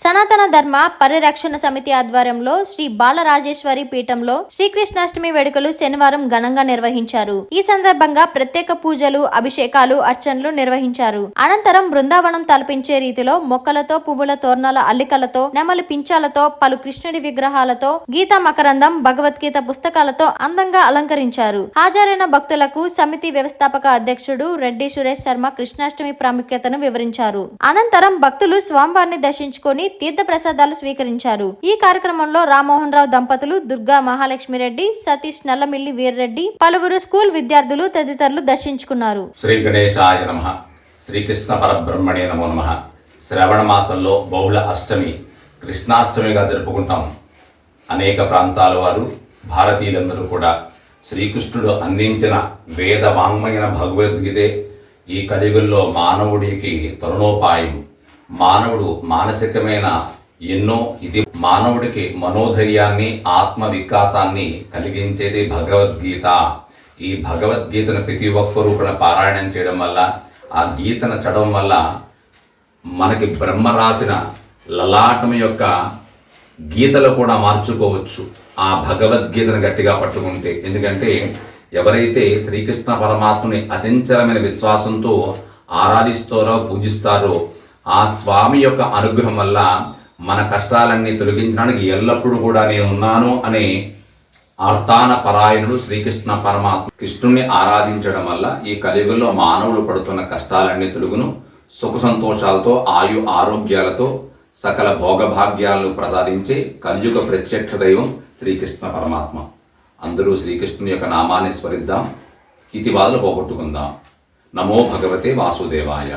సనాతన ధర్మ పరిరక్షణ సమితి ఆధ్వర్యంలో శ్రీ బాలరాజేశ్వరి పీఠంలో శ్రీకృష్ణాష్టమి వేడుకలు శనివారం ఘనంగా నిర్వహించారు. ఈ సందర్భంగా ప్రత్యేక పూజలు, అభిషేకాలు, అర్చనలు నిర్వహించారు. అనంతరం బృందావనం తలపించే రీతిలో మొక్కలతో, పువ్వుల తోరణాల అల్లికలతో, నెమలి పించాలతో, పలు కృష్ణుడి విగ్రహాలతో, గీతా మకరందం, భగవద్గీత పుస్తకాలతో అందంగా అలంకరించారు. హాజరైన భక్తులకు సమితి వ్యవస్థాపక అధ్యక్షుడు రెడ్డి సురేష్ శర్మ కృష్ణాష్టమి ప్రాముఖ్యతను వివరించారు. అనంతరం భక్తులు స్వామివారిని దర్శించుకొని తీర్థ ప్రసాదాలు స్వీకరించారు. ఈ కార్యక్రమంలో రామ్మోహన్ రావు దంపతులు, దుర్గా మహాలక్ష్మిరెడ్డి, సతీష్ నల్లమిల్లి వీర్రెడ్డి, పలువురు స్కూల్ విద్యార్థులు తదితరులు దర్శించుకున్నారు. శ్రీ గణేశాయ నమః. శ్రీకృష్ణ పరబ్రహ్మణే నమో నమః. శ్రవణ మాసంలో బహుళ అష్టమి కృష్ణాష్టమిగా జరుపుకుంటాం. అనేక ప్రాంతాల వారు, భారతీయులందరూ కూడా శ్రీకృష్ణుడు అందించిన వేద వాంగ్మయన భగవద్గీతే ఈ కలియుగంలో మానవుడికి తరుణోపాయం. మానవుడు మానసికమైన ఎన్నో ఇది మానవుడికి మనోధైర్యాన్ని, ఆత్మ వికాసాన్ని కలిగించేది భగవద్గీత. ఈ భగవద్గీతను ప్రతి ఒక్కరూ కూడా పారాయణం చేయడం వల్ల, ఆ గీతను చదవడం వల్ల మనకి బ్రహ్మ రాసిన లలాటం యొక్క గీతలు కూడా మార్చుకోవచ్చు ఆ భగవద్గీతను గట్టిగా పట్టుకుంటే. ఎందుకంటే ఎవరైతే శ్రీకృష్ణ పరమాత్మని అచంచలమైన విశ్వాసంతో ఆరాధిస్తారో, పూజిస్తారో, ఆ స్వామి యొక్క అనుగ్రహం వల్ల మన కష్టాలన్నీ తొలగించడానికి ఎల్లప్పుడూ కూడా నేను ఉన్నాను అనే ఆర్తాన పరాయణుడు శ్రీకృష్ణ పరమాత్మ. కృష్ణుణ్ణి ఆరాధించడం వల్ల ఈ కలియుగంలో మానవులు పడుతున్న కష్టాలన్నీ తొలగును. సుఖ సంతోషాలతో, ఆయు ఆరోగ్యాలతో సకల భోగభాగ్యాలను ప్రసాదించే కలియుగ ప్రత్యక్ష దైవం శ్రీకృష్ణ పరమాత్మ. అందరూ శ్రీకృష్ణుని యొక్క నామాన్ని స్మరిద్దాం, హితివాదులు పోగొట్టుకుందాం. నమో భగవతే వాసుదేవాయ.